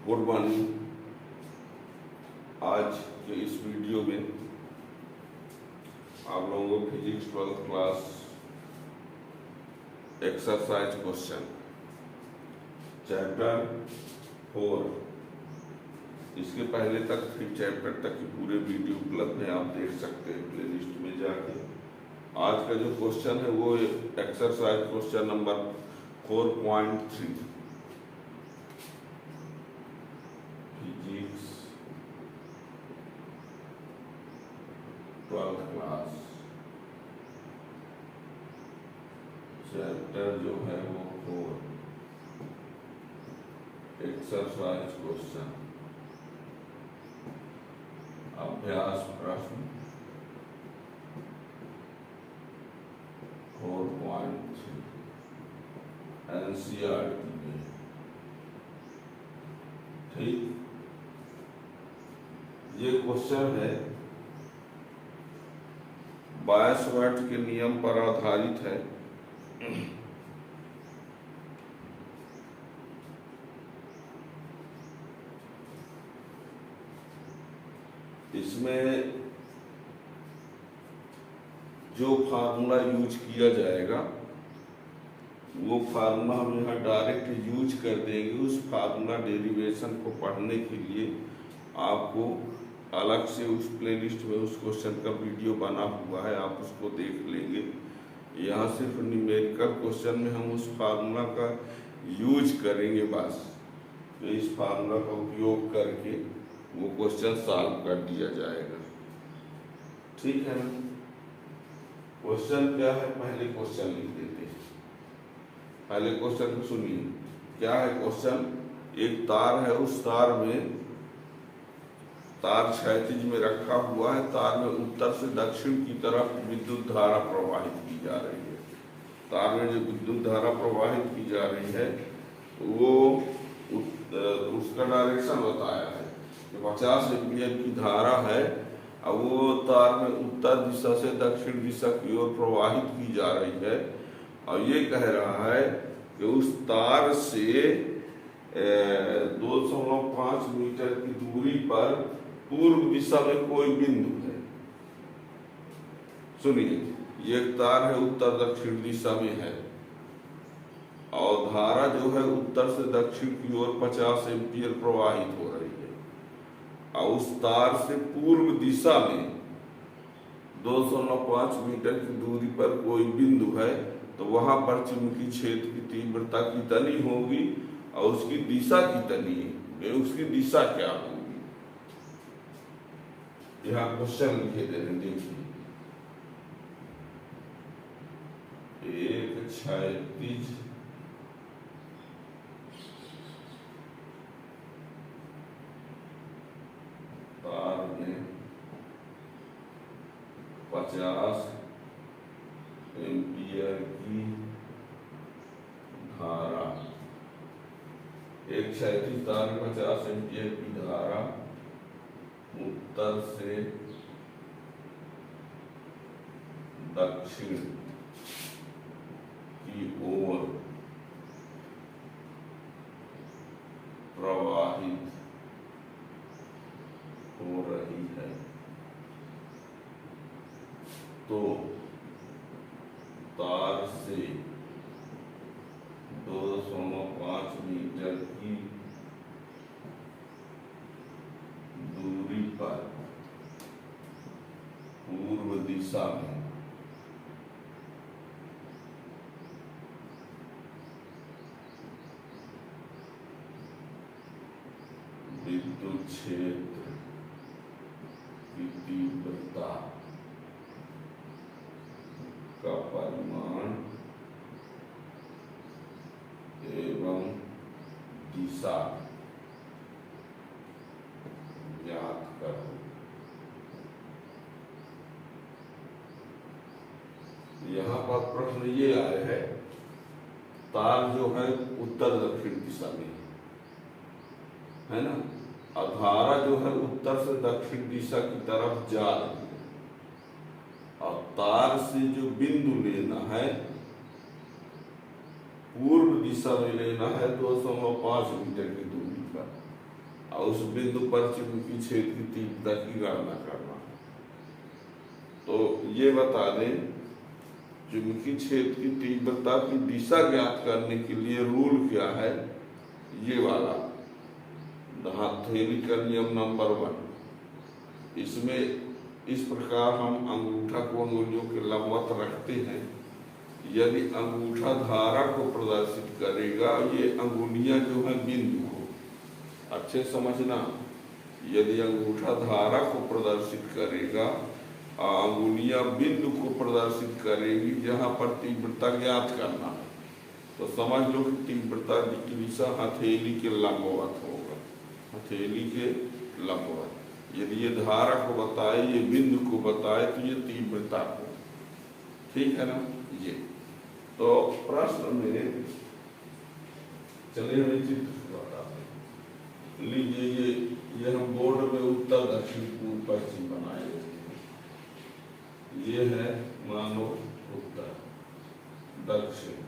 Good morning. आज के इस वीडियो में आप लोगों को physics 12th class exercise question chapter 4, इसके पहले तक फिर चैप्टर तक की पूरे वीडियो उपलब्ध है, आप देख सकते हैं प्लेलिस्ट में जाके। आज का जो क्वेश्चन है वो exercise question number 4.3 physics 12th class chapter जो है वो 4 एक्सरसाइज क्वेश्चन अभ्यास प्रश्न 4.3 एनसीईआरटी में। ठीक, ये क्वेश्चन है बायसवार्ट के नियम पर आधारित है। इसमें जो फार्मूला यूज किया जाएगा वो फार्मूला हम यहाँ डायरेक्ट यूज कर देंगे। उस फार्मूला डेरिवेशन को पढ़ने के लिए आपको अलग से उस प्लेलिस्ट में उस क्वेश्चन का वीडियो बना हुआ है, आप उसको देख लेंगे। यहाँ सिर्फ न्यूमेरिकल क्वेश्चन में हम उस फार्मूला का यूज करेंगे बस। तो इस फार्मूला का उपयोग करके वो क्वेश्चन सॉल्व कर दिया जाएगा। ठीक है ना? क्वेश्चन क्या है, पहले क्वेश्चन लिख देते हैं। पहले क्वेश्चन को सुनिए। क्या है क्वेश्चन? एक तार है, उस तार में तार क्षैतिज में रखा हुआ है। तार में उत्तर से दक्षिण की तरफ विद्युत धारा प्रवाहित की जा रही है। तार में जो विद्युत धारा प्रवाहित की जा रही है वो उसका डायरेक्शन बताया है कि 50 एम्पीयर की धारा है। अब वो तार में उत्तर दिशा से दक्षिण दिशा की ओर प्रवाहित की जा रही है और ये कह रहा है कि उस तार से 2.5 मीटर की दूरी पर पूर्व दिशा में कोई बिंदु है। सुनिए, ये तार है, उत्तर दक्षिण दिशा में है और धारा जो है उत्तर से दक्षिण की ओर 50 एम्पीयर प्रवाहित हो रही है और उस तार से पूर्व दिशा में 2.5 मीटर की दूरी पर कोई बिंदु है। तो वहां पर चुंबकीय क्षेत्र की तीव्रता कितनी होगी और उसकी दिशा कितनी है, उसकी दिशा क्या होगी। यहाँ क्वेश्चन लिखे दे रहे, देखिए। एक क्षैतिज तार में 50 एम्पीयर की धारा, एक क्षैतिज तार में 50 एम्पीयर की धारा उत्तर से दक्षिण की ओर प्रवाहित हो रही है। तो तार से 2.5 मीटर की दूरी पर पूर्व दिशा में विद्युत क्षेत्र की तीव्रता का परिमाण एवं दिशा ज्ञात करो। यहाँ पर प्रश्न ये आया है, तार जो है उत्तर दक्षिण दिशा में है ना, और धारा जो है उत्तर से दक्षिण दिशा की तरफ जा रही है और तार से जो बिंदु लेना है पूर्व दिशा में लेना है 2.5 मीटर की दूरी पर। और उस बिंदु पर चुंबकीय क्षेत्र की तीव्रता की गणना करना। तो ये बता दें, चुंबकीय क्षेत्र की तीव्रता की दिशा ज्ञात करने के लिए रूल क्या है, ये वाला हथेली का नियम नंबर 1। इसमें इस प्रकार हम अंगूठा को अंगुलियों के लंबवत रखते हैं। यदि अंगूठा धारा को प्रदर्शित करेगा, ये अंगुलियां जो है बिंदु को, अच्छे समझना, यदि अंगूठा धारा को प्रदर्शित करेगा, अंगुलियां बिंदु को प्रदर्शित करेगी जहां पर तीव्रता ज्ञात करना है, तो समझ लो कि तीव्रता की दिशा हथेली के लंबवत होगा, हथेली के लंबवत। यदि ये धारा को बताए, ये बिंदु को बताए, तो ये तीव्रता को, ठीक है ना। ये तो प्रश्न में चलिए हमें चित्र बताते हैं। लीजिए ये हम बोर्ड में उत्तर दक्षिण पूर्व पश्चिम बनाए हैं। ये है मानो उत्तर, दक्षिण,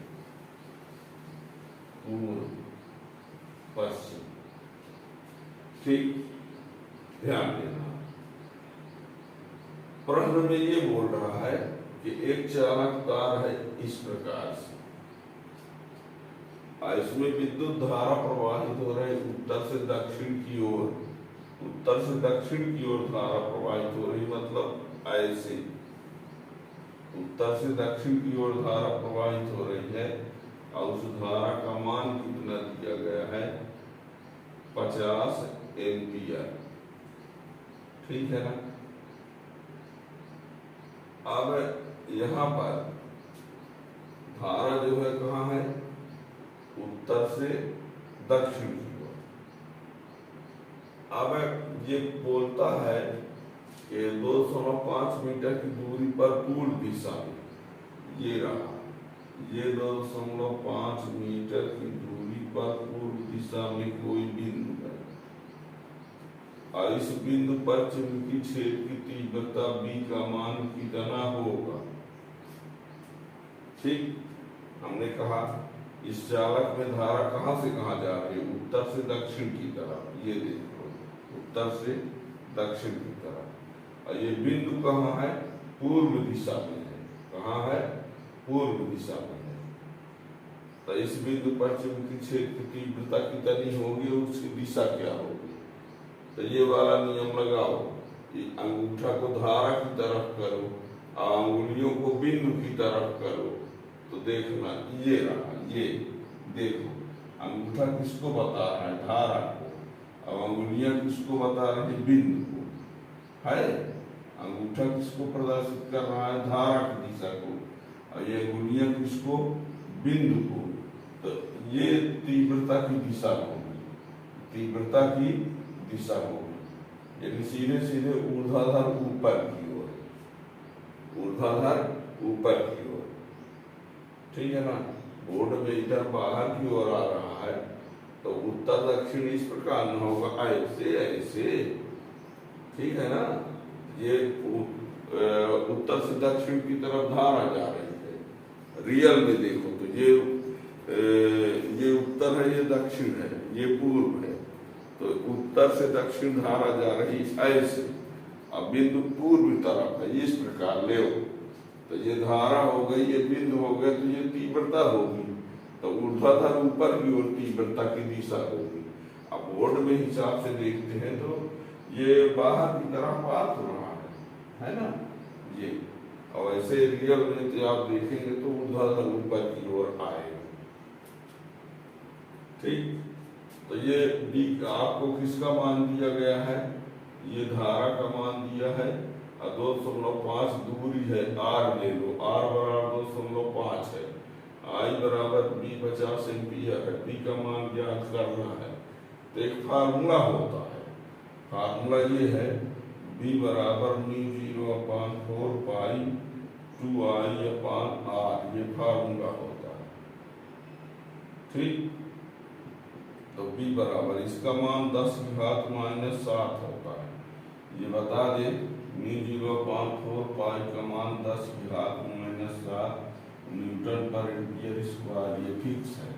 पूर्व, पश्चिम, ठीक। ध्यान देना, प्रश्न में ये बोल रहा है कि एक चालक तार है इस प्रकार से, इसमें विद्युत धारा प्रवाहित हो रही उत्तर से दक्षिण की ओर, उत्तर से दक्षिण की ओर धारा प्रवाहित हो रही, मतलब ऐसे उत्तर से दक्षिण की ओर धारा प्रवाहित हो रही है, और उस धारा का मान कितना दिया गया है, 50 एम्पियर, ठीक है ना। अब यहाँ पर धारा जो है कहाँ है, उत्तर से दक्षिण की ओर। अब ये बोलता है कि 2.5 मीटर की दूरी पर पूर्व दिशा में, ये रहा, ये 2.5 मीटर की दूरी पर पूर्व दिशा में कोई बिंदु है, और इस बिंदु पर चुंबकीय क्षेत्र की तीव्रता B का मान कितना होगा, ठीक। हमने कहा इस चालक में धारा कहाँ से कहाँ जा रही है, उत्तर से दक्षिण की तरफ, ये देखो, उत्तर से दक्षिण की तरफ, और ये बिंदु कहाँ है, पूर्व दिशा में है, कहाँ है, पूर्व दिशा में है। तो इस बिंदु पर चुंबकीय क्षेत्र की तीव्रता कितनी होगी, उसकी दिशा क्या होगी। तो ये वाला नियम लगाओ, अंगूठा को धारा की तरफ करो, अंगुलियों को बिंदु की तरफ करो, तो देखना ये रहा, ये देखो, अंगूठा किसको बता रहा है, धारा को, और अंगुलियां किसको बता रही है, बिंदु को, है। अंगूठा किसको प्रदर्शित कर रहा है, धारा की दिशा को, और ये अंगुलियां किसको, बिंदु को। तो ये तीव्रता की दिशा होगी, तीव्रता की दिशा होगी, यानी सीधे सीधे ऊर्ध्वाधर ऊपर की ओर, ऊर्ध्वाधर ऊपर की ओर, ठीक है ना। बोर्ड में इधर बाहर की ओर आ रहा है, तो उत्तर दक्षिण इस प्रकार न होगा, ऐसे ऐसे, ठीक है ना। ये उत्तर से दक्षिण की तरफ धारा जा रही है, रियल में देखो तो ये उत्तर है, ये दक्षिण है, ये पूर्व है, तो उत्तर से दक्षिण धारा जा रही ऐसे, अब बिंदु पूर्व तरफ है, इस प्रकार ले, तो ये धारा हो गई, ये बिंदु हो गया, तो ये तीव्रता होगी, तो ऊर्ध्वाधर ऊपर की ओर तीव्रता की दिशा होगी। अब बोर्ड में हिसाब से देखते हैं तो ये बाहर की तरफ बात हो रहा है ना, ये, और ऐसे रियल में तो आप देखेंगे तो ऊर्ध्वाधर ऊपर की ओर आएगा, ठीक। तो ये डी आपको किसका मान दिया गया है, ये धारा का मान दिया है, और 2.5 दूरी है, R ले लो, R बराबर 2.5 है, I बराबर B 50 एम्पियर है, B का मान ज्ञात करना है। तो एक फार्मूला होता है, फार्मूला ये है, B बराबर μ0/4 पाई 2I/R, ये फार्मूला होता है, ठीक। तो B बराबर, इसका मान 10⁻⁻7 होता है, ये बता दे, μ0/4 पाई का मान 10⁻⁻7 न्यूटन पर एम्पियर स्क्वायर, ये फिक्स है।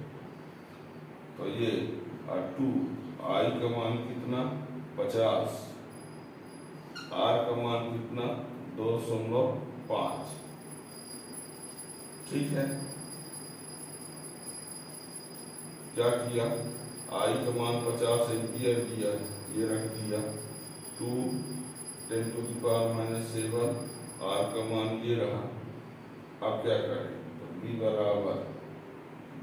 तो ये 2 आई का मान कितना 50, आर का मान कितना 2.5। ठीक है, क्या किया, आई का मान 50 एम्पियर दिया, ये रख दिया 2 10⁻⁻7, आर का मान ये रहा। अब क्या करें, तो बी बराबर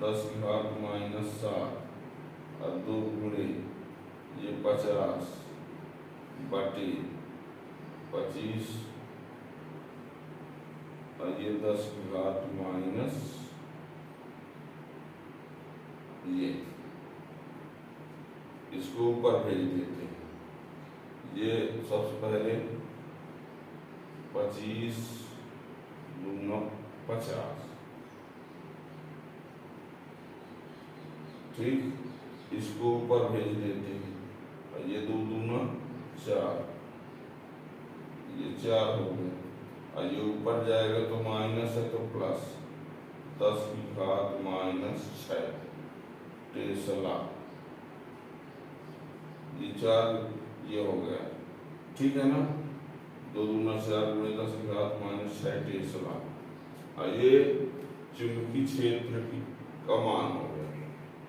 10⁻⁻7 और 2 गुणे ये 50 बटे 25 और ये 10⁻⁻, ये इसको ऊपर भेज देते हैं। ये सबसे पहले 25 दूना 50, ठीक, इसको ऊपर भेज देते हैं और ये 2 दूना 4, ये 4 हो गए और ये ऊपर जाएगा तो माइनस है तो प्लस 10⁻⁻6 टेस्ला, ये 4 ये हो गया। ठीक है ना, 2 दूना 4 गुणे 10⁻⁻6 टेस्ला और ये चुंबकीय क्षेत्र की का मान हो गया।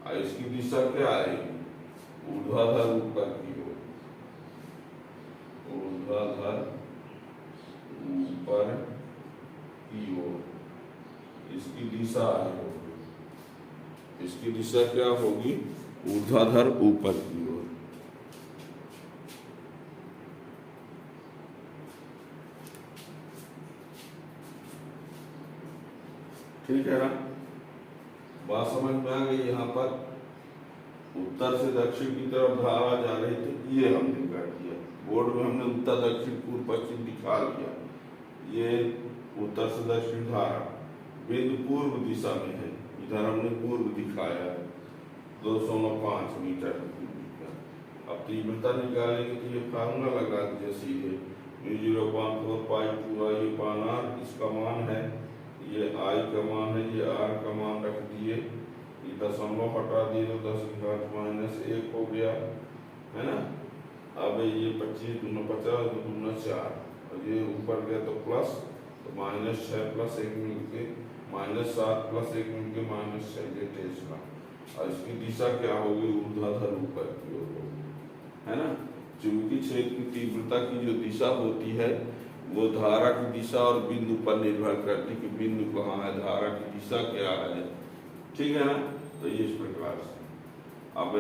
और इसकी दिशा क्या आएगी, ऊर्ध्वाधर ऊपर की ओर, ऊर्ध्वाधर ऊपर की ओर इसकी दिशा है। इसकी दिशा क्या होगी, ऊर्ध्वाधर ऊपर की ओर। ठीक है ना, बात समझ में आ गई। यहाँ पर उत्तर से दक्षिण की तरफ धारा जा रही थी, ये हमने कर दिया। बोर्ड में हमने उत्तर दक्षिण पूर्व पश्चिम दिखा दिया। ये उत्तर से दक्षिण धारा बिंदु पूर्व दिशा में है, इधर हमने पूर्व दिखाया है 205 मीटर। अब तीव्रता निकालेंगे तो ये फार्मूला लगा दिया सीधे, μ0/4π2 ये पाना, इसका मान है, ये आई का मान है, ये आर का मान रख दिए, ये दशमलव हटा दिए तो 10⁻⁻1 हो गया, है ना। अब ये 25 दूना 50 2 दूना 4 और ये ऊपर गया तो प्लस, तो -6 + 1 मिलके -7 + 1 मिलके -6 ये टेस्ला। और इसकी दिशा क्या होगी, ऊर्ध्वाधर ऊपर की ओर होगी, है ना। चुंबकीय क्षेत्र की तीव्रता की जो दिशा होती है वो धारा की दिशा और बिंदु पर निर्भर करती है कि बिंदु कहाँ है, धारा की दिशा क्या है। ठीक है ना, तो ये इस प्रकार से। अब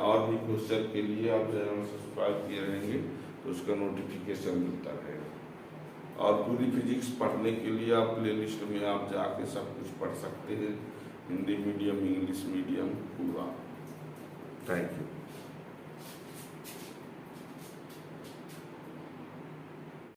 और भी क्वेश्चन के लिए आप चैनल सब्सक्राइब किए रहेंगे तो उसका नोटिफिकेशन मिलता रहेगा। और पूरी फिजिक्स पढ़ने के लिए आप प्लेलिस्ट में आप जाके सब कुछ पढ़ सकते हैं, हिंदी मीडियम, इंग्लिश मीडियम पूरा। Thank you.